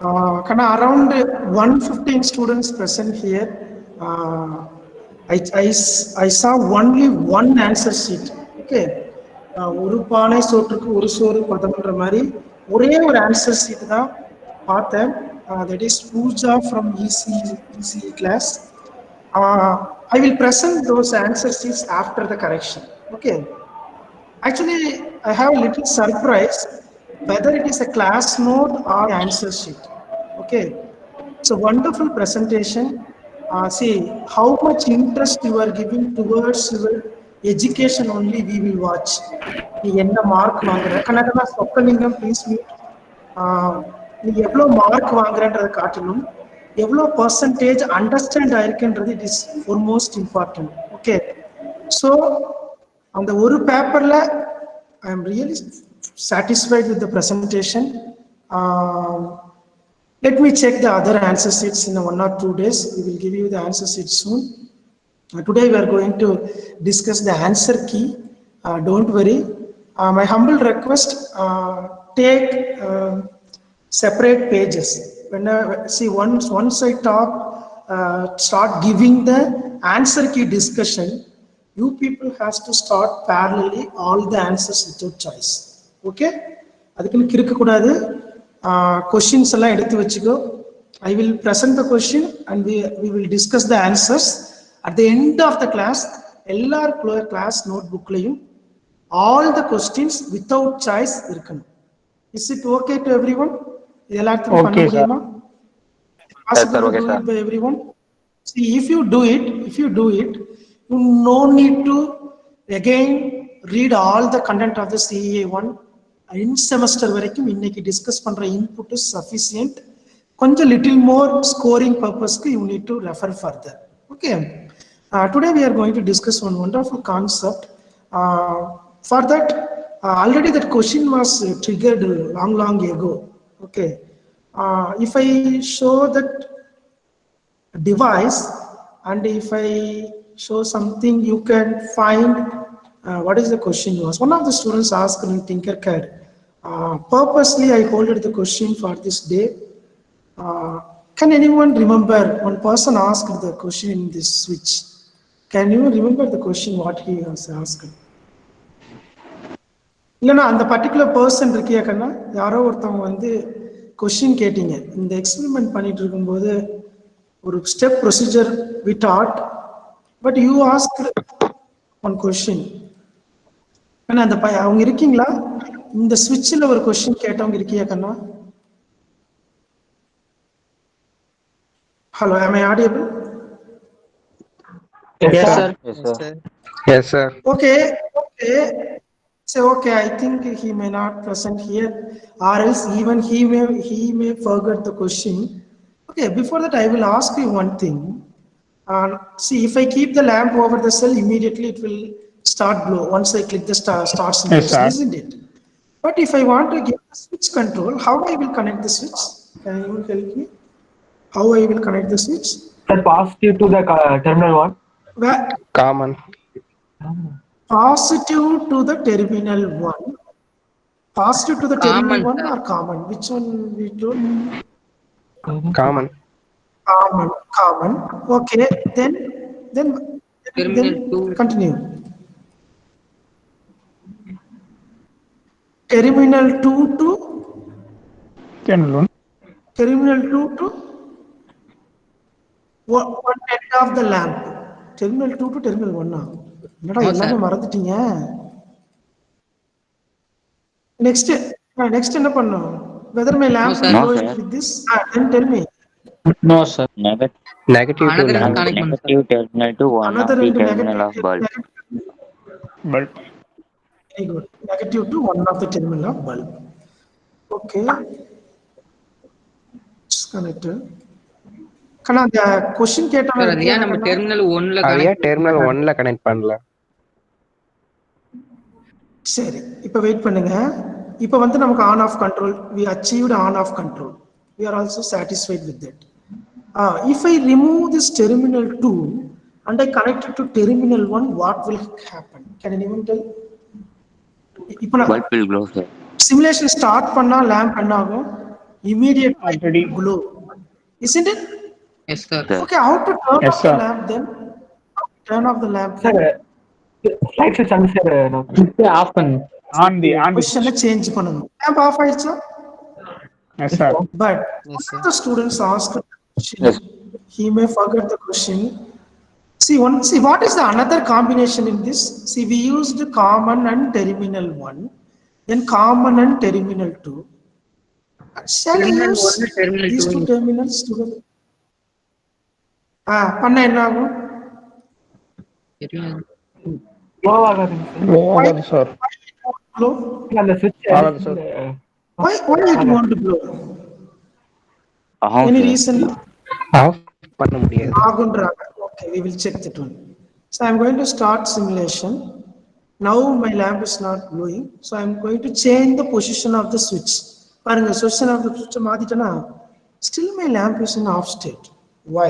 Around 115 students present here. I saw only one answer sheet. Okay. ஒரு பானை சோற்றுக்கு ஒரு சோறு பதம்ன்ற மாதிரி ஒரே ஒரு ஆன்சர் ஷீட் தான் பார்த்தேன். That is Pooja from EC class. I will present those answer sheets after the correction. Okay. Actually, I have a little surprise whether it is a class note or answer sheet. Okay, it's a wonderful presentation. See how much interest you are giving towards your education only. We will watch. நீ என்ன mark வாங்குற கணக்கனா Chockalingam please meet. நீ எவ்வளோ mark வாங்குறன்றதை காட்டணும், எவ்வளோ percentage understand ஆயிருக்குன்றது it is most important. Okay, so அந்த ஒரு பேப்பரில் I am really satisfied with the presentation. Let me check the other answer sheets in 1 or 2 days. We will give you the answer sheets soon. Today we are going to discuss the answer key. Don't worry. My humble request, take separate pages. When see once I start giving the answer key discussion, you people has to start parallelly all the answers without choice. Okay, adukku kirukka kudadu. Questions alla eduthu vechuko. I will present the question and we will discuss the answers. At the end of the class, ellar class notebook layum all the questions without choice irukanu. Is it okay to everyone? Ellarthum panna mudiyuma? Possible to do it by everyone? See, if you do it, you no need to again read all the content of the CEA1. In semester varaikkum inniki discuss pandra input is sufficient. Konja little more scoring purpose ku you need to refer further. Okay, today we are going to discuss one wonderful concept. For that, already that question was triggered long ago. Okay, if I show that device and if I show something, you can find what is the question was. One of the students asked in Tinkercad. Purposely I holded the question for this day. Can anyone remember one person asked the question in this switch? Can you remember the question what he was asked? இல்லைன்னா அந்த particular person இருக்கியா கண்ணா, யாரோ ஒருத்தவங்க வந்து question கேட்டீங்க. இந்த experiment பண்ணிட்டு இருக்கும்போது ஒரு step procedure we taught, but you ask one question. கண்ணா அந்த அவங்க இருக்கீங்களா? இந்த ஸ்விட்சில் ஒரு கொஸ்டின் கேட்டவங்க இருக்கியா கண்ணா? Hello, am I audible? Yes sir. Yes sir. Okay. So okay, I think he may not present here, or else even he may forget the question. Okay, before that I will ask you one thing. See, if I keep the lamp over the cell, immediately it will start glow once I click the start symbol, isn't it? But if I want to give the switch control, how I will connect the switch? Can you help me? How I will connect the switch? Positive to the terminal 1. Where? Common. Positive to the terminal 1. Positive to the terminal 1 or common? Which one we do? Common. Okay, then terminal 2. Continue. Terminal 2 to terminal 1. Terminal 2 to one end of the lamp. Terminal 2 to terminal 1. என்னடா எல்லாமே மறந்துட்டீங்க. Next என்ன பண்ணோம்? Whether my lamp will glow with this? Then tell me. No sir. Negative to lamp. Negative terminal to one of the terminal of bulb. Very good. Negative to one of the terminal of bulb. Okay. It's connected. Kana the question கேட்டாங்க. அதையா நம்ம terminal 1ல terminal 1ல connect பண்ணல. சரி, இப்போ wait பண்ணுங்க. இப்போ வந்து நமக்கு on off control, we achieved on off control. We are also satisfied with that. If I remove this terminal 2 and I connect it to terminal 1, what will happen? Can anyone tell? இப்போ bulb will glow sir. Simulation start பண்ணா lamp என்ன ஆகும்? Immediate Already. glow. Isn't it? Yes, sir. Okay, how to turn Yes, off the sir. lamp then? How to turn off the lamp Sir, then? light switch on, sir. No. Off பண்ணு. On the Position change பண்ணணும். Lamp off ஆயிடுச்சா? yes, sir. But Yes, one sir. of the students asked a question. He may forget the question. See what is the another combination in this? See, we used common and terminal 1, then common and terminal 2. Shall I Terminal use 1, terminal these 2. two terminals together? பண்ண என்ன ஆகும்? தெரியாது. Glow ஆகாதுங்க sir. ஆகாது சார். Glow? அந்த switch ஆகாது சார். Why it won't glow? Any reason? Off பண்ண முடியாது. ஆகுன்றாங்க. Okay, we will check that one. So I'm going to start simulation. Now my lamp is not glowing. So I'm going to change the position of the switch. பாருங்க, position of the switch மாத்திட்டேனா still my lamp is in off state. Why?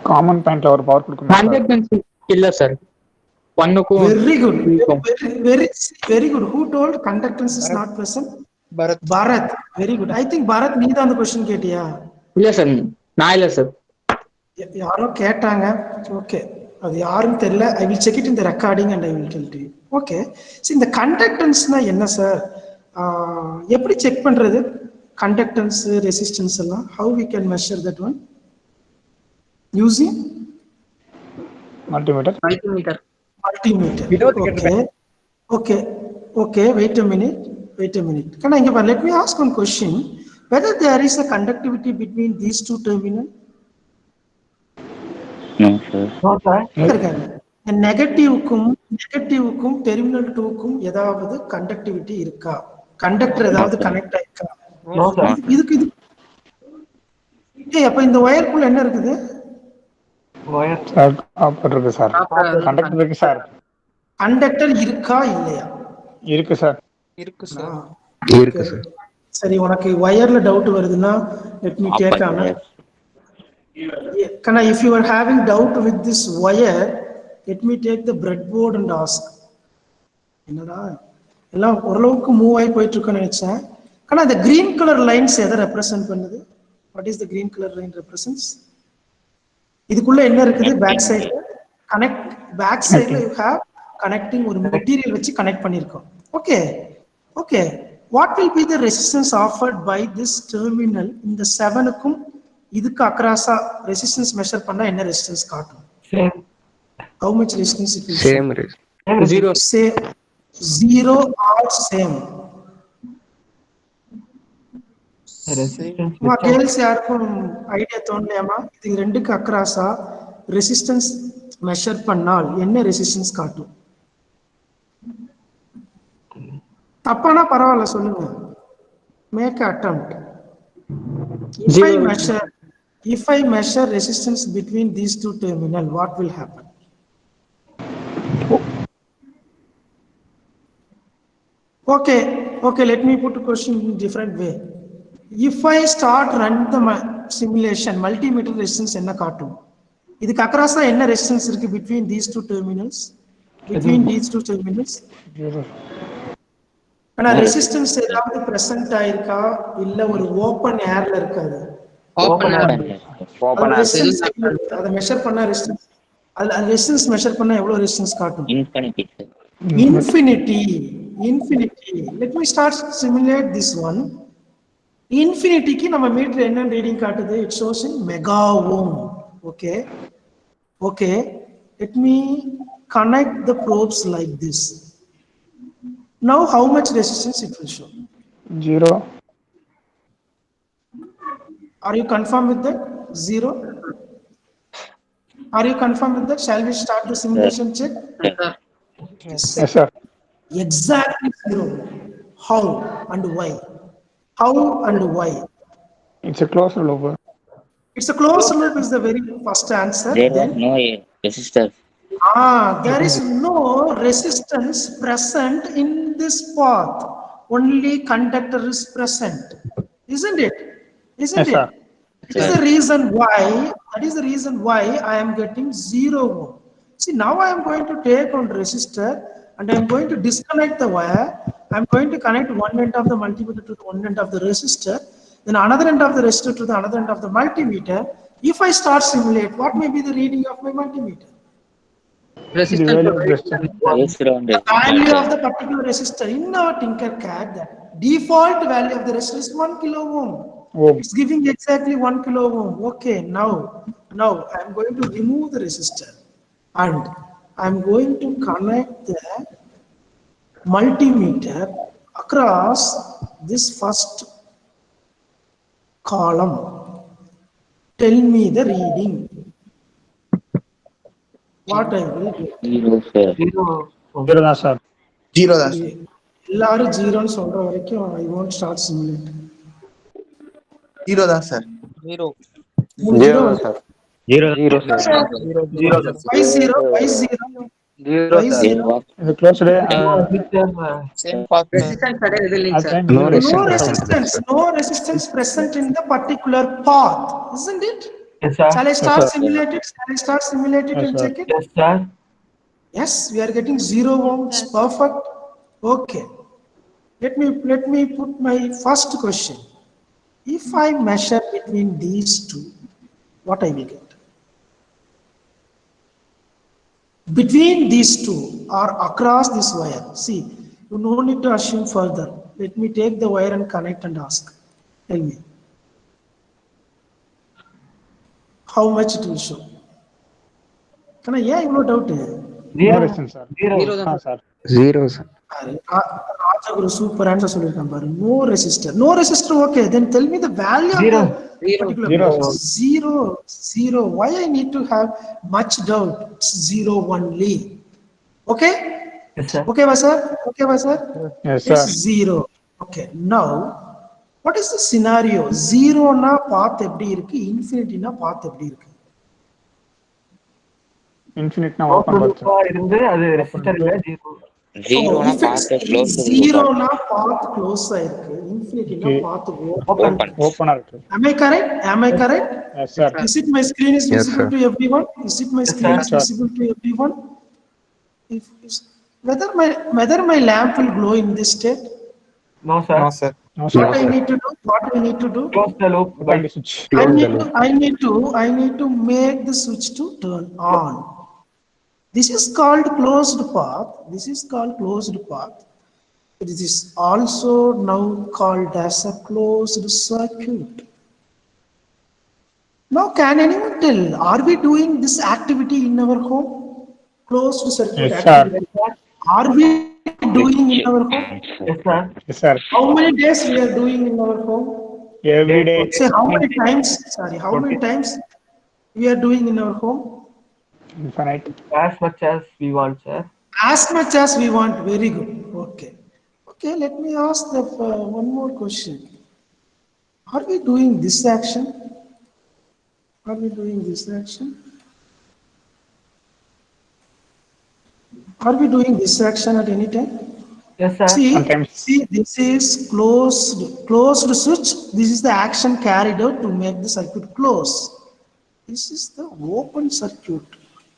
Common point ஒரு power கொடுக்கணும் sir. Conductance இல்ல sir. 1க்கும் Very good. 3க்கும். Very good. Who told conductance is not present? Bharat. Very good. I think Bharat நீ தான் அந்த question கேட்டியா? இல்ல சார், நான் இல்ல சார். யாரோ கேட்டாங்க. ஓகே, அது யாருன்னு தெரியல. I will check it in the recording and I will tell to you. Okay, சரி, இந்த கண்டக்டன்ஸ்னா என்ன சார்? எப்படி செக் பண்றது கண்டக்டன்ஸ் ரெசிஸ்டன்ஸ் எல்லாம்? How we can measure that one? Using multimeter. Multimeter. Okay. Wait a minute. Can I give a? Let me ask one question. Whether there is a conductivity between these two terminals? No, sir. No, sir. நெகட்டிவ்க்கும் terminal 2க்கும் ஏதாவது conductivity இருக்கா? Conductor ஏதாவது connect ஆயிருக்கா? No, sir. இதுக்கு அப்ப இந்த ஒயர்க்குள்ள என்ன இருக்குது? Wire. சார் காப்பர் இருக்கு சார். கண்டக்டர் இருக்கு சார். கண்டக்டர் இருக்கா இல்லையா? இருக்கு சார். இருக்கு சார். சரி, உனக்கு ஒயர்ல டவுட் வருதுன்னா let me take on it. If you are having doubt with this wire, let me take the breadboard and ask. என்னடா எல்லாம் ஓரளவுக்கு மூவ் ஆகி போயிட்டு இருக்குன்னு நினைச்சேன். the green color lines எதை ரெப்ரசன்ட் பண்ணுது? What is the green color line represents? இதுக்குள்ள என்ன இருக்குது? பேக் சைடுல பேக் சைடுல you have connecting ஒரு மெட்டீரியல் வச்சு கனெக்ட் பண்ணிருக்கோம். Okay, what will be the resistance offered by this terminal? இந்த 7க்கும் இதுக்கு அக்ராஸா ரெசிஸ்டன்ஸ் மெஷர் பண்ணா என்ன ரெசிஸ்டன்ஸ் காட்டும்? Same. How much resistance it will show? Same இருக்கு. 0. Say 0 or same. Resistance. Girls யாருக்கும் ஐடியா தோணலையாமா? இது ரெண்டுக்கு அக்ராஸா ரெசிஸ்டன்ஸ் மெஷர் பண்ணால் என்ன ரெசிஸ்டன்ஸ் காட்டும்? தப்பானா பரவாயில்ல, சொல்லுங்க. Make attempt. If I measure resistance between these two terminal, what will happen? Okay, let me put a question in a different way. If I start run the simulation, multimeter resistance enna kaatum? இதுக்கு அக்ராஸா என்ன resistance இருக்கு between these two terminals? ஆனா resistance ஏதாவது present ஆயிருக்கா இல்ல ஒரு open ஏர்ல இருக்காது? ஓபன் ஏர். அத மெஷர் பண்ணா ரெசிஸ்டன்ஸ், அதுல ரெசிஸ்டன்ஸ் மெஷர் பண்ணா எவ்வளவு ரெசிஸ்டன்ஸ் காட்டும்? Infinity. Let me start simulate this one. Infinityக்கு நம்ம மீட்டர் என்ன ரீடிங் காட்டுது? It shows in mega ohm. Okay, let me connect the probes like this. Now how much resistance it will show? 0. Are you confirmed with that? 0. Are you confirmed with that? Shall we start the simulation check? Yes, sir. Exactly 0. How and why? It's a closed loop. It's a closed loop is the very first answer. There Then was no resistor. there is no resistance present in this path. Only conductor is present, isn't it? Yes, sir. That is the reason why I am getting 0 ohm. See, now I am going to take on resistor and I am going to disconnect the wire I'm going to connect one end of the multimeter to the one end of the resistor, then another end of the resistor to the another end of the multimeter. If I start simulate, what may be the reading of my multimeter? The Resistance value of of resistance. Based on The value resistance. of the particular resistor in our Tinkercad, the default value of the resistor is 1 kilo ohm. Ohm. It's giving exactly 1 kilo ohm. Okay, now I'm going to remove the resistor and I'm going to connect the multimeter across this first column. Tell me the reading. What I will get. 0, sir. 0. Zero தான் sir. Zero தான் sir. எல்லாரும் ஜீரோன்னு சொல்ற வரைக்கும் I won't start simulate. Zero தான் sir. Zero. Zero sir. Zero. Zero, sir. Zero sir. Why zero? Why zero? Zero, Why sir. zero? இது closed. Same path. Resistance are revealing, At sir. time No No resistance present in the particular path, isn't it? Yes, sir. Shall I start Yes, sir. simulate it? Shall I start simulate it Yes, and sir. check it? Yes, sir. Yes, we are getting 0 ohms. Perfect. Okay. Let me put my first question. If I measure between these two, what I will get? Between these two or across this wire. See, you no need to assume further. Let me take the wire and connect and ask. Tell me. How much it will show? Can I? Yeah, you no doubt. No resistance sir. Zero. Ah sir. Zero, sir. Rajaguru super answer சொல்லிருக்கான் பாரு. No resistor. No resistor. Okay, then tell me the value Zero. of the particular Zero. zero. Why I need to have much doubt? It's zero only. Okay? Yes, sir. Okay, sir? Okay, sir? Yes sir. It's zero. Okay, now what is the scenario? Zero na path எப்படி இருக்கு, infinity na path எப்படி இருக்கு? Infinite na open Open இருந்து அது resistor இல்ல 0. 0 If it's path close to zero the na path close ஆயிருக்கு, infinity na Okay. path open. open ஆ இருக்கு. Am I correct? Am I correct? Yes sir. Is it my screen is Yes, visible sir. to everyone? Is it my screen is sir. visible to everyone? Whether my lamp will glow in this state? No, sir. No sir. No sir. What I need to do? What I need to do? Close the loop. Open the switch. I need to make the switch to turn on. This is called closed path. This is called closed path. It is also now called as a closed circuit. Now, can anyone tell, are we doing this activity in our home? Closed circuit Yes, sir. activity. Are we doing in our home? Yes, sir. Yes sir. How many days we are doing in our home? Every day. Say how many times? Sorry, how many times we are doing in our home? Infinite. As much as we want, sir. As much as we want. Very good. Okay. Okay. Let me ask one more question. Are we doing this action? Are we doing this action? Are we doing this action at any time? Yes, sir. Sometimes. See, this is closed switch. This is the action carried out to make the circuit close. This is the open circuit.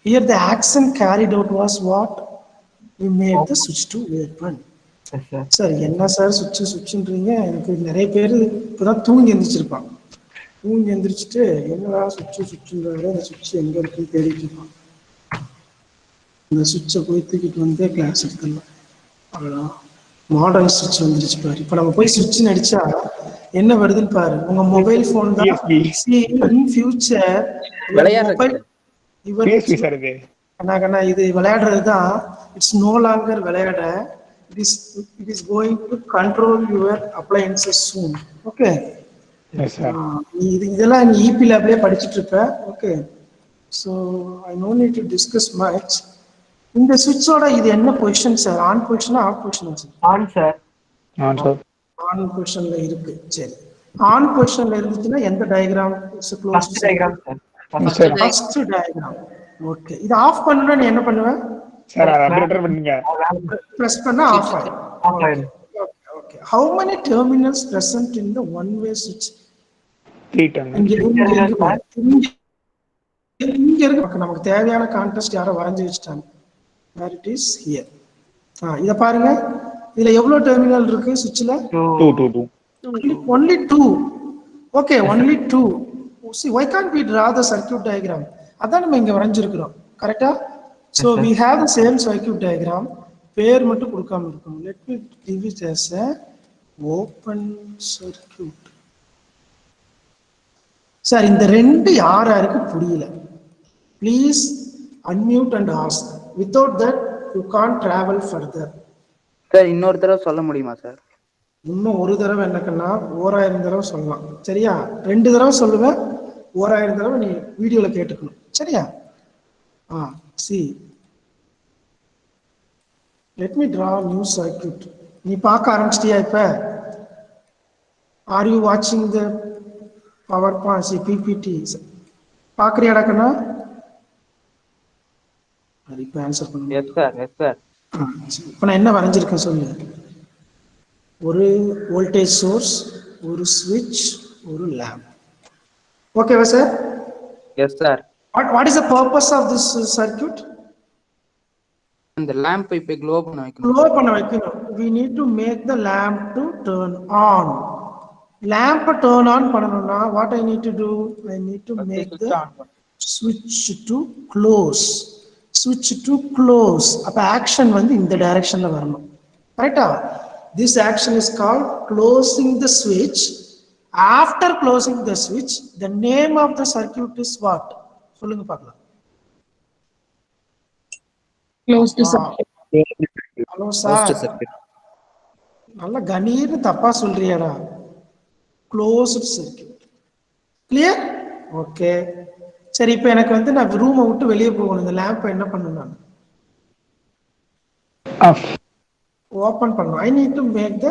Here the action carried out was what? We made the switch to open. Yes, sir. Sir என்ன sir சுவிட்சுன்றீங்க? எனக்கு நிறைய பேர் இப்போதான் தூங்கி எந்திரிச்சிருப்பான். தூங்கி எந்திரிச்சிட்டு என்னடா சுவிட்சுன்றாரு, அந்த சுவிட்ச் எங்க இருக்குன்னு தேடிட்டு இருப்பான். இந்த சுவிட்சை போய் தூக்கிட்டு வந்து கிளாஸ் எடுத்துடலாம். அவ்வளோதான். மாடர்ன் சுவிட்ச் வந்துருச்சு பாரு. இப்போ நம்ம போய் சுவிட்ச் அடிச்சா என்ன வருதுன்னு பாரு. உங்க மொபைல் போன் தான். See, in future விளையாடுறது. PSP sir இது. கண்ணா இது விளையாடுறது தான். It's no longer விளையாட. It is going to control your appliances soon. Okay. Yes sir. இதெல்லாம் நீ EP லேப்லயே படிச்சிட்டு இருப்ப. Okay. So I no need to discuss much. இந்த சுவிட்சோட இது என்ன பொசிஷன் சார்? ஆன் பொசிஷனா ஆஃப் பொசிஷனா sir? On, sir. On sir. On பொசிஷன்ல இருக்கு. சரி. ஆன் பொசிஷன்ல இருந்துச்சுன்னா எந்த diagram is close? First diagram, sir. First diagram. Okay. இது ஆஃப் பண்ணனும்னா நீ என்ன பண்ணுவ? Sir ஆபரேட்டர் பண்ணீங்க. பிரஸ் பண்ணா ஆஃப் ஆயிடும். Off ஆயிடும். Okay. How many terminals present in the one way switch? 3 terminals. இங்க இருக்கு. நமக்கு தேவையான கான்ட்ராஸ்ட் யாரோ வரைஞ்சு வச்சிட்டாங்க. Where it is here. இத பாருங்க. இதுல எவ்வளவு டெர்மினல் இருக்கு சுவிட்ச்ல? 2. Only two. Okay, only two. See, why can't we draw the circuit diagram? அதான் நம்ம இங்க வரைஞ்சிருக்கிறோம். கரெக்டா? So we have the same circuit diagram. பேர் மட்டும் கொடுக்காம இருக்கும். Let me give it as a open circuit. Sir இந்த ரெண்டு யாருக்கு புரியல? Please unmute and ask. Without that, you can't travel further. Sir இன்னொரு தடவை சொல்ல முடியுமா சார்? இன்னும் ஒரு தடவை என்னக்கன்னா 1000 தடவை சொல்லலாம். சரியா? 2 தடவை சொல்லுவேன், 1000 தடவை நீ வீடியோல கேட்டுக்கணும். சரியா? see, let me draw new circuit. நீ பார்க்க ஆரம்பிச்சிட்டியா இப்ப? Are you watching the PowerPoint, PPT? பார்க்கறியாடா கண்ணா? அது இப்ப ஆன்சர் பண்ணுங்க. Yes sir, yes sir. இப்போ நான் என்ன வரைஞ்சிருக்கேன் சொல்லு. ஒரு வோல்டேஜ் சோர்ஸ், ஒரு ஸ்விட்ச், ஒரு லேம்ப். ஓகேவா sir? Yes sir. What is the purpose of this circuit? அந்த lamp இப்ப glow பண்ண வைக்கணும். Glow பண்ண வைக்கணும். We need to make the lamp to turn on. Lamp turn on பண்ணனும்னா what I need to do? I need to make the switch to close. Switch to close. அப்ப action வந்து இந்த டைரக்ஷன்ல வரணும். கரெக்ட்டா? This action is called closing the switch. After closing the switch, the name of the circuit is what? சொல்லுங்க பார்க்கலாம். Closed circuit. Hello sir, நல்ல கணீர்னு தப்பா சொல்றியாடா. Closed circuit. கிளியர்? ஓகே. சரி, இப்போ எனக்கு வந்து நான் ரூமை விட்டு வெளியே போகணும். இந்த லேம்பை என்ன பண்ணணும்? நான் ஆஃப் ஓப்பன் பண்ணணும். I need to make the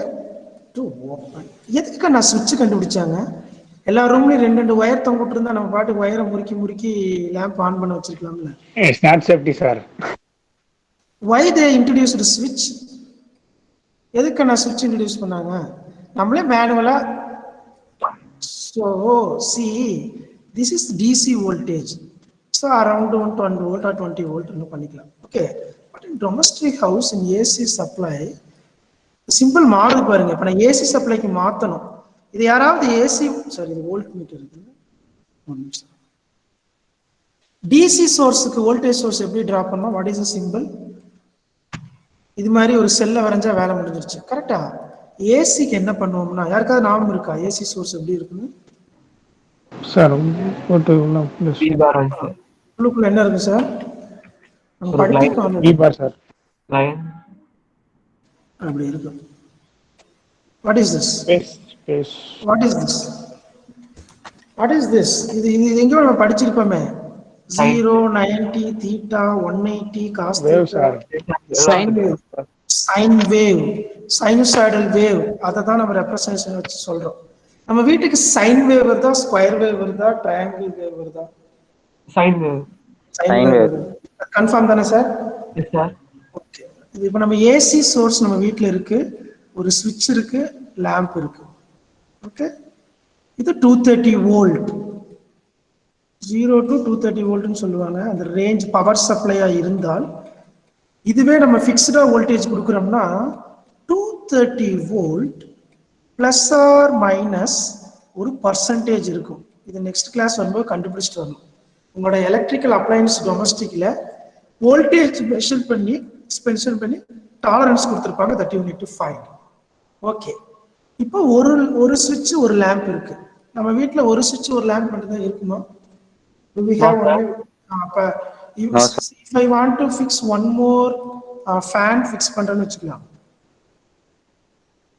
to open. எதுக்கு நான் சுவிட்ச் கண்டுபிடிச்சாங்க? எல்லா ரூம்லயும் 2 ஒயர் தொங்கிட்டு இருந்தா நம்ம பாட்டுக்கு ஒயரை முறுக்கி முறுக்கி லேம்ப் ஆன் பண்ண வச்சிருக்கலாம்ல. It's not safety sir. Why they introduced a switch? எதுக்கு நான் switch introduce பண்ணாங்க? நம்மளே மேனுவலா. So see, this is DC voltage. So around 120 volt or 20 volt ன்னு பண்ணிக்கலாம். Okay. But in domestic house in AC supply, simple மாறுது பாருங்க. இப்ப நான் AC சப்ளைக்கு மாத்தணும். இது யாராவது AC, சாரி இது வோல்ட் மீட்டர் இருக்கு. ஒரு நிமிஷம். DC சோர்ஸ்க்கு வோல்டேஜ் சோர்ஸ் எப்படி டிரா பண்ணோம்? What is the simple? இது மாதிரி ஒரு செல்ல வரைஞ்சா வேலை முடிஞ்சிருச்சு. கரெக்டா? ஏசிக்கு என்ன பண்ணுவோம்னா, யாருக்காவது ஞாபகம் இருக்கா ஏசி சோர்ஸ் எப்படி இருக்குன்னு? சார் உள்ளுக்குள்ள என்ன இருக்கு சார்? நம்ம படிச்சிருக்கோம். ஈபார் சார். லைன் அப்படி இருக்கு. What is this? Space. What is this? What is this? இது எங்கேயோ நம்ம படிச்சிருப்போமே. 0, 90, theta, 180, cos Wave sir. Sine wave. Sine wave, sinusoidal wave. அதை தான் நம்ம ரெப்ரசன்டேஷன் வச்சு சொல்றோம். நம்ம வீட்டுக்கு சைன் வேவ் வருதா, ஸ்கொயர் வேவ் வருதா, ட்ரையாங்கிள் வேவ் வருதா? Sine wave. Sine wave. Confirm தானே சார்? Yes sir. ஓகே. இது இப்போ நம்ம ஏசி சோர்ஸ் நம்ம வீட்டில் இருக்கு, ஒரு ஸ்விட்ச் இருக்கு, லேம்ப் இருக்கு. ஓகே. இது 230 வோல்ட், 0 to 230 வோல்ட்னு சொல்லுவாங்க. அந்த ரேஞ்ச் பவர் சப்ளையா இருந்தால், இதுவே நம்ம ஃபிக்ஸ்டா வோல்டேஜ் கொடுக்குறோம்னா 230 வோல்ட் பிளஸ் ஆர் மைனஸ் ஒரு பர்சன்டேஜ் இருக்கும். இது நெக்ஸ்ட் கிளாஸ் வரும்போது கண்டுபிடிச்சிட்டு வரணும். உங்களோட எலக்ட்ரிக்கல் அப்ளையன்ஸ் டொமஸ்டிக்ல வோல்டேஜ் மெஷர் பண்ணி டாலரன்ஸ் கொடுத்துருப்பாங்க. That you need to find. Okay. இப்போ ஒரு சுவிட்ச் ஒரு லேம்ப் இருக்கு. நம்ம வீட்டில் ஒரு சுவிட்ச் ஒரு லேம்ப் மட்டும் தான் இருக்குமா? We have only, if I want to fix one more fan fix பண்றேன்னு வச்சுக்கலாம்.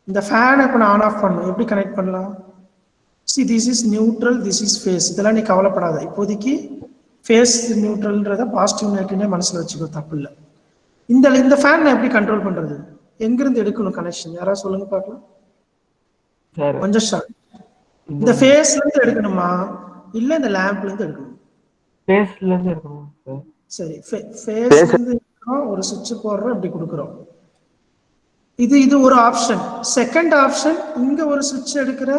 இந்த ஃபேன் இப்போ நான் ஆன் ஆஃப் பண்ணணும். எப்படி கனெக்ட் பண்ணலாம்? See, this is neutral, this is phase. இதெல்லாம் நீ கவலைப்படாத. இப்போதைக்கு ஃபேஸ் நியூட்ரல்ன்றத பாசிட்டிவ் நெகட்டிவ்னே மனசுல வச்சுக்கோ, தப்பு இல்லை. இந்த ஃபேன் நான் எப்படி கண்ட்ரோல் பண்றது? எங்கிருந்து எடுக்கணும் கனெக்ஷன்? யாராவது சொல்லுங்க பார்க்கலாம். கொஞ்சம் ஷார்ட். இந்த ஃபேஸ்ல இருந்து எடுக்கணுமா இல்ல இந்த லேம்ப்ல இருந்து எடுக்கணும்? ஃபேஸ்ல இருந்து எடுக்கணும் சார். சரி, ஃபேஸ்ல இருந்து ஒரு சுவிட்ச் போடுறோம், இப்படி கொடுக்குறோம். இது ஒரு ஆப்ஷன். செகண்ட் ஆப்ஷன், இங்க ஒரு சுவிட்ச் எடுக்கிற,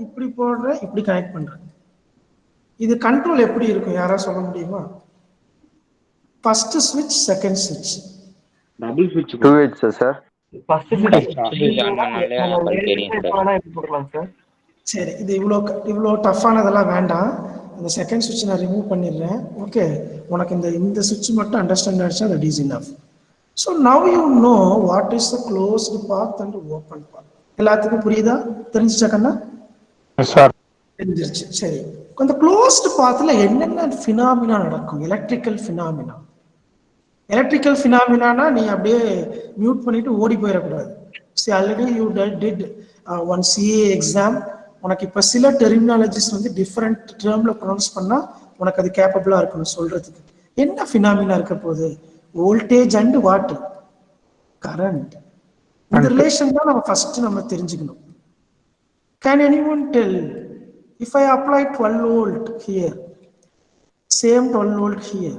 இப்படி போடுற, இப்படி கனெக்ட் பண்ற. இது கண்ட்ரோல் எப்படி இருக்கும்? யாரா சொல்ல முடியுமா? ஃபர்ஸ்ட் சுவிட்ச், செகண்ட் சுவிட்ச். டபுள் சுவிட்ச் 2 எட்ஜ் சார். ஃபர்ஸ்ட் ஆனனாலே அப்ப தெரியும் சார். எப்படி போடலாம் சார்? சரி, இது இவ்வளோ டஃப்பானதெல்லாம் வேண்டாம். இந்த செகண்ட் சுவிட்ச் நான் ரிமூவ் பண்ணிடுறேன். ஓகே, உனக்கு இந்த சுவிட்ச் மட்டும் அண்டர்ஸ்டாண்ட் ஆயிடுச்சா, that is enough. So now you know what is the closed path and open path. எல்லாத்துக்கும் புரியுதா? தெரிஞ்சிச்சா கண்ணா? Yes, sir. தெரிஞ்சிருச்சு. சரி, இந்த க்ளோஸ்டு பாத்தில் என்னென்ன ஃபினாமினா நடக்கும்? Electrical phenomena. எலக்ட்ரிக்கல் ஃபினாமினானா நீ அப்படியே மியூட் பண்ணிட்டு ஓடி போயிடக்கூடாது. C already you did one CA exam. உனக்கு இப்போ சில டெர்மினாலஜிஸ் வந்து டிஃப்ரெண்ட் டேர்மில் ப்ரொனவுன்ஸ் பண்ணால் உனக்கு அது கேப்பபிளாக இருக்கணும் சொல்கிறதுக்கு. என்ன ஃபினாமினா இருக்க போகுது? Voltage and what? கரண்ட். இந்த ரிலேஷன் தான் நம்ம ஃபர்ஸ்ட் நம்ம தெரிஞ்சுக்கணும். Can anyone tell if I apply 12 volt here, same 12 volt here,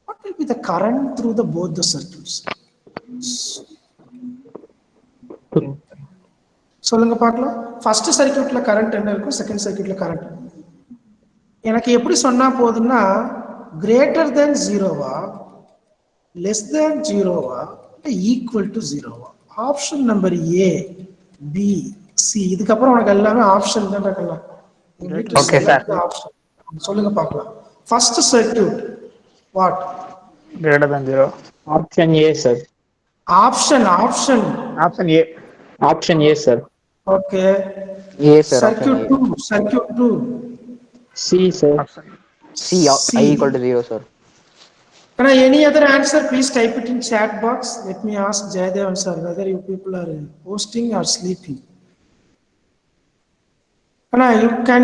what will be the current through the both the circuits? சொல்லுங்க பார்க்கலாம். ஃபர்ஸ்ட் சர்க்யூட்ல கரண்ட் என்ன இருக்கும், செகண்ட் சர்க்யூட்ல கரண்ட் எனக்கு எப்படி சொன்னா போதுன்னா, கிரேட்டர் தென் ஜீரோவா, லெஸ் தென் ஜீரோவா, ஈக்குவல் டு ஜீரோவா? Option number A, B, C. இதுக்கப்புறம் உனக்கு எல்லாமே ஆப்ஷன் தான் இருக்கலாம். Okay, sir. சொல்லுங்க பார்க்கலாம். First circuit what? Greater than 0. Option A, sir. Option Option A. Option A, sir. okay. A, sir. Circuit 2 C, sir. Option C, I equal to 0, sir. Can I any other answer? Please type it in chat box. Let me ask Jayadevan sir whether you people are hosting or sleeping. Can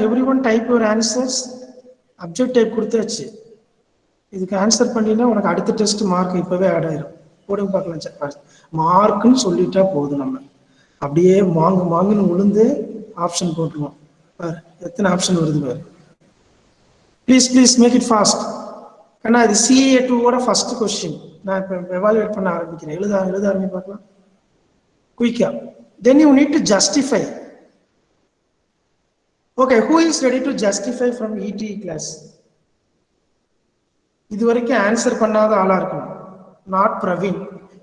everyone type your answers? Object type கொடுத்தாச்சு. இதுக்கு answer பண்ணினா உனக்கு அடுத்த test mark இப்பவே add ஆயிரும். போடுங்க பார்க்கலாம். Sir மார்க்னு சொல்லிட்டா போதும். நம்ம அப்படியே மாங்குன்னு உளுந்து ஆப்ஷன் போட்டுருவோம். பாரு எத்தனை ஆப்ஷன் வருது பாரு. Please make it fast. ஏன்னா இது CA2ஓட ஃபர்ஸ்ட் கொஸ்டின். நான் இப்போ எவாலுவேட் பண்ண ஆரம்பிக்கிறேன். எழுத ஆரம்பி பார்க்கலாம் குயிக்கா. Then you need to justify. Okay, who is ready to justify from ETE class? இது வரைக்கும் ஆன்சர் பண்ணாத ஆளா இருக்கணும். Not Praveen.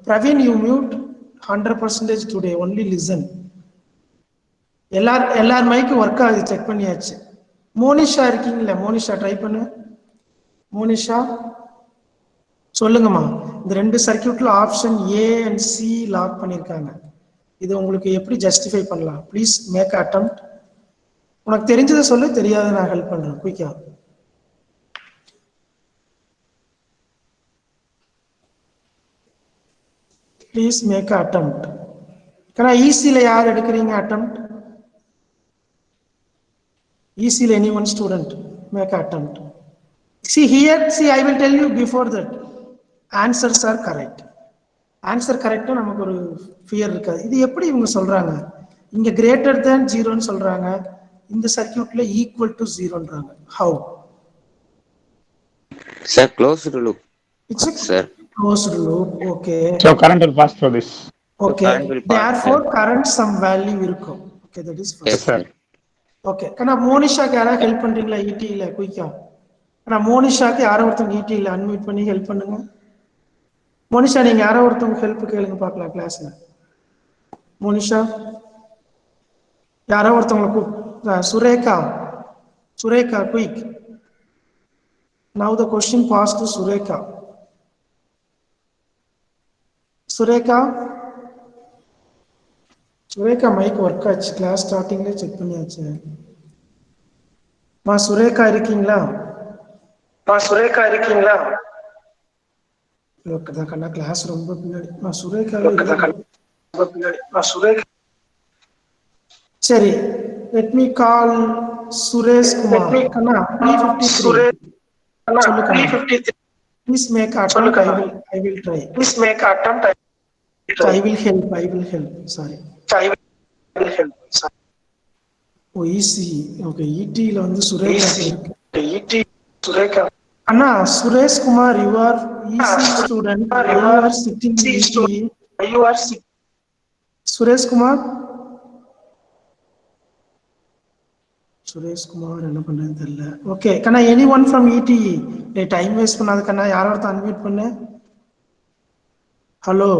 Praveen, you mute 100% today, only listen. எல்லார் மைக்கு ஒர்க் ஆகுது, செக் பண்ணியாச்சு. மோனிஷா இருக்கீங்களா? மோனிஷா ட்ரை பண்ணு. மோனிஷா சொல்லுங்கம்மா. இந்த ரெண்டு சர்க்யூட்ல option A and C lock பண்ணியிருக்காங்க. இது உங்களுக்கு எப்படி ஜஸ்டிஃபை பண்ணலாம்? Please make attempt. உனக்கு தெரிஞ்சதை சொல்லு, தெரியாத நான் ஹெல்ப் பண்றேன். குயிக்கா ப்ளீஸ் மேக் அட்டெம்ப்ட். ஏன்னா ஈஸியில் யார் எடுக்கிறீங்க அட்டெம்ப்ட்? ஈஸியில் any one student make attempt. See, I will tell you before that answers are correct. Answer கரெக்டா நமக்கு ஒரு ஃபியர் இருக்காது. இது எப்படி இவங்க சொல்றாங்க? இங்க கிரேட்டர் தேன் ஜீரோன்னு சொல்றாங்க, இந்த சர்க்யூட்ல ஈக்குவல் டு ஜீரோன்றாங்க. How? Sir, closed loop. It's a Sir. closed loop. Okay. So current will pass through this. Okay. current will pass, Therefore, sir. current some value இருக்கும். Okay, that is first. Yes, sir. Okay. கண்ணா மோனிஷாக்கு யாராவது help பண்றீங்களா? ETல குயிக்கா. கண்ணா மோனிஷாக்கு யாரோ ஒருத்தவங்க ETல unmute பண்ணி help பண்ணுங்க. மோனிஷா, நீங்க யாரோ ஒருத்தவங்க ஹெல்ப் கேளுங்க பார்க்கலாம் கிளாஸ்ல. மோனிஷா யாரோ ஒருத்தவங்க Surekha quick. Now the question passed to Sureka. Sureka mic work ஆச்சு. கிளாஸ் ஸ்டார்டிங்ல செக் பண்ணியாச்சு. சுரேகா இருக்கீங்களா? கண்ணா கிளாஸ் ரொம்ப பின்னாடி. சுரேகா சரி, let me call Suresh Kumar. கண்ணா 353 சொல்லுங்க. Please make attempt. I will try. I will help. Sorry. Oh, easy. Okay, ET ல வந்து சுரேகா இருக்கு. அண்ணா Suresh Kumar, you are easy student. You are sitting in ET. Suresh Kumar என்ன பண்றதுன்னு தெரியல. ஓகே கண்ணா, any one from ETE. Time waste பண்ணாத கண்ணா, யாரோ ஒருத்தர் அன்மியூட் பண்ணு. Hello.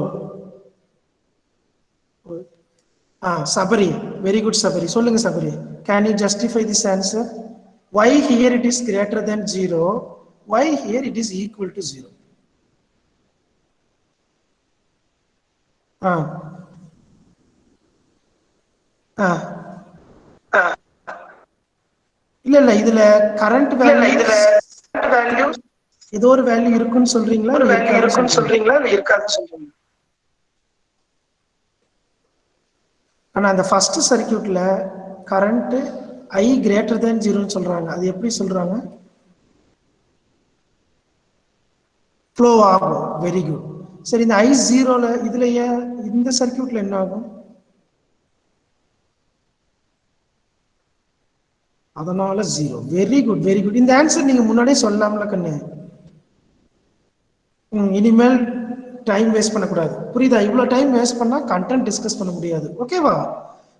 Sabari, very good Sabari. சொல்லுங்க Sabari. Can you justify this answer? Why here it is greater than 0? Why here it is equal to 0? இல்ல இதுல current value ஏதோ ஒரு வேல்யூ இருக்குன்னு சொல்றீங்களா இல்ல இருக்காதுன்னு சொல்றீங்களா? ஆனா அந்த ஃபர்ஸ்ட் சர்க்யூட்ல கரண்ட் I greater than 0 சொல்றாங்க. அது எப்படி சொல்றாங்க? ஃப்ளோ ஆகும். Very good. சரி, இந்த I 0ல இதுல இந்த சர்க்யூட்ல என்ன ஆகும்? அதனால 0. Very good, very good. இந்த ஆன்சர் நீங்க முன்னாடியே சொல்லலாம்ல கண்ணு. இனிமேல் டைம் வேஸ்ட் பண்ணக்கூடாது. புரியுதா? இவ்வளவு டைம் வேஸ்ட் பண்ணா கண்டென்ட் டிஸ்கஸ் பண்ண முடியாது. ஓகேவா?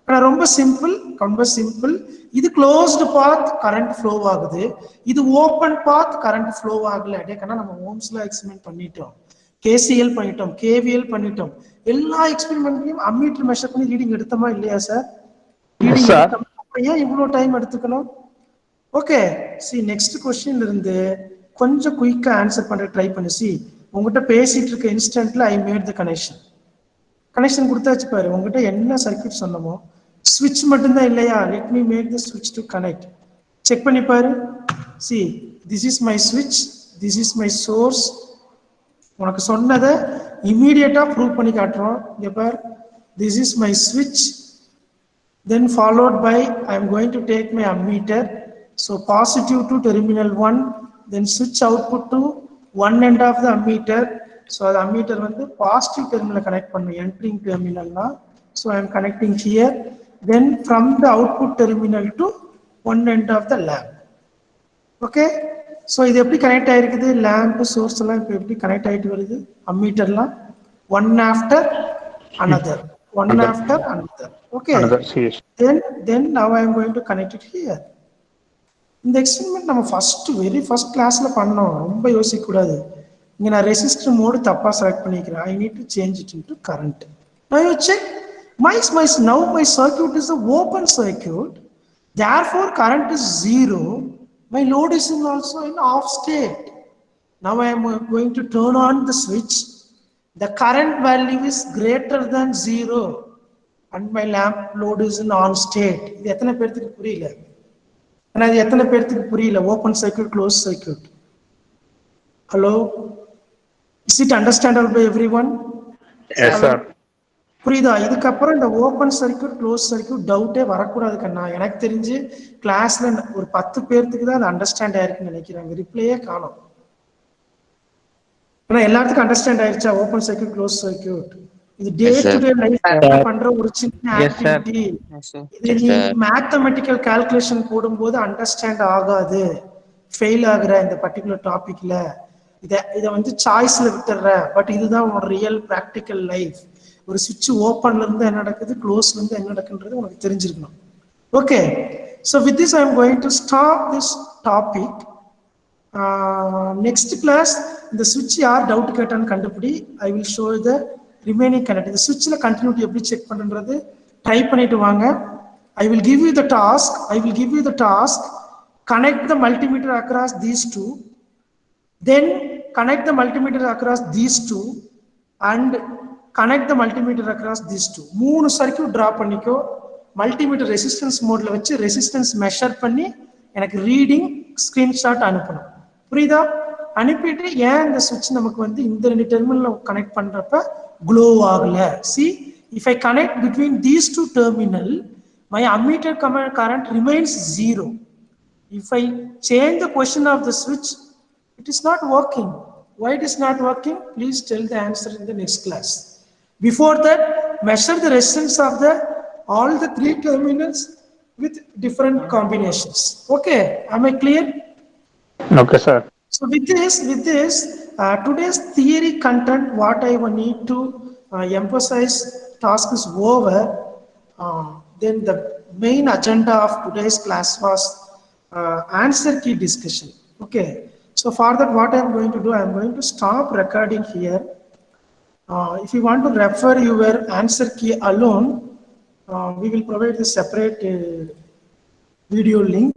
ஆனா ரொம்ப சிம்பிள், ரொம்ப சிம்பிள். இது க்ளோஸ்டு பாத் கரண்ட் ஃப்ளோ ஆகுது, இது ஓப்பன் பாத் கரண்ட் ஃப்ளோ ஆகல. டேக்கனா நம்ம ஓம்ஸ்ல எக்ஸ்பெரிமெண்ட் பண்ணிட்டோம், KCL பண்ணிட்டோம், KVL பண்ணிட்டோம். எல்லா எக்ஸ்பெரிமெண்ட்லயும் அம்மீட்டர் மெஷர் பண்ணி ரீடிங் எடுத்தோமா இல்லையா சார்? ரீடிங் எடுத்தோம். ஏன் இவ்வளவு டைம் எடுத்துக்கணும்? ஓகே, சி நெக்ஸ்ட் கொஸ்டின்ல இருந்து கொஞ்சம் குயிக்கா ஆன்சர் பண்ற ட்ரை பண்ணு. சி உங்ககிட்ட பேசிட்டு இருக்க இன்ஸ்டன்ட்ல ஐ மேட் த கனெக்ஷன் கொடுத்தாச்சு பாரு. உங்ககிட்ட என்ன சர்க்யூட் சொன்னமோ ஸ்விட்ச் மட்டும்தான் இல்லையா? லெட் மீ மேக் த ஸ்விட்ச் டு கனெக்ட். செக் பண்ணி பாரு. சி திஸ் இஸ் மை ஸ்விட்ச், திஸ் இஸ் மை சோர்ஸ். உனக்கு சொன்னதை இமீடியட்டா ப்ரூவ் பண்ணி காட்டுறோம். இங்க பாரு, திஸ் இஸ் மை ஸ்விட்ச், then followed by I am going to take my ammeter, so positive to terminal 1, then switch output to one end of the ammeter. So the ammeter வந்து positive terminal connect பண்ணு, entering terminal na, so I am connecting here, then from the output terminal to one end of the lamp. Okay, so இது எப்படி connect ஆயிருக்குது? lamp source எல்லாம் இப்போ எப்படி connect ஆயிட்டு வருது? ammeterலாம் one after another, one after another. Okay, Another, yes. then now I am going to connect it here. இந்த experiment நம்ம வெரி ஃபர்ஸ்ட் கிளாஸ்ல பண்ணோம், ரொம்ப யோசிக்க கூடாது. இங்க நான் ரெசிஸ்டர் மோடு தப்பா செலக்ட் பண்ணிக்கிறேன். I need to change it into current. Now you check now my circuit is an open circuit, therefore current is 0, my load is also in off state. Now I am going to turn on the switch, the current value is greater than 0 and my lamp load is in on state. இது எத்தனை பேருக்கு புரியல? ஆனா இது எத்தனை பேருக்கு புரியல? Open circuit, close circuit. Hello, is it understandable by everyone? Yes, sir. புரியுதா? இதுக்கப்புறம் இந்த ஓபன் சர்க்யூட், க்ளோஸ் சர்க்யூட் டவுட்டே வரக்கூடாது கண்ணா. எனக்கு தெரிஞ்சு கிளாஸ்ல ஒரு 10 பேருக்கு தான் அது அண்டர்ஸ்டாண்ட் ஆயிருக்குன்னு நினைக்கிறேன். ரிப்ளையே காணும். ஆனா எல்லாத்துக்கும் அண்டர்ஸ்டாண்ட் ஆயிருச்சா ஓபன் சர்க்யூட், க்ளோஸ் சர்க்யூட்? இது டே டு டே லைஃப்ல பண்ற ஒரு சின்ன ஆக்டிவிட்டி. இது நீ மேத்தமெட்டிக்கல் கால்குலேஷன் போடும்போது அண்டர்ஸ்டாண்ட் ஆகாது, ஃபெயில் ஆகுற இந்த பர்டிகுலர் டாபிக்ல. இத வந்து சாய்ஸ்ல விட்டுற. பட் இதுதான் உன்னோட ரியல் பிராக்டிக்கல் லைஃப். ஒரு சுவிட்ச் ஓப்பன்ல இருந்து என்ன நடக்குது, க்ளோஸ்ல இருந்து என்ன நடக்குன்றது உனக்கு தெரிஞ்சிருக்கணும். Okay, so with this I am going to stop this topic. Next class இந்த சுவிட்ச் யார் டவுட் கேட்டான்னு கண்டுபிடி. I will show the remaining connect. இந்த சுவிட்சில் கண்டினியூட்டி எப்படி செக் பண்ணுறது ட்ரை பண்ணிட்டு வாங்க. I will give you the task, connect the multimeter across these two, then connect the multimeter across these two and connect the multimeter across these two. மூணு circuit draw பண்ணிக்கோ. Multimeter resistance மோட்ல வச்சு resistance measure பண்ணி எனக்கு reading screenshot அனுப்பணும். புரியுதா? அனுப்பிட்டு ஏன் இந்த சுவிட்ச் நமக்கு வந்து இந்த ரெண்டு டெர்மினல் கனெக்ட் பண்றப்ப க்ளோ ஆகல. See, if I connect between these two terminal, my ammeter current remains 0. If I change the position of the switch, it is not working. Why it is not working? Please tell the answer in the next class. Before that, measure the resistance of all the 3 terminals with different combinations. Okay, am I clear? Okay, sir. So with this, today's theory content, what I need to emphasize, task is over. Then the main agenda of today's class was answer key discussion. Okay, so for that what I am going to do, I am going to stop recording here. If you want to refer your answer key alone, we will provide the separate video link.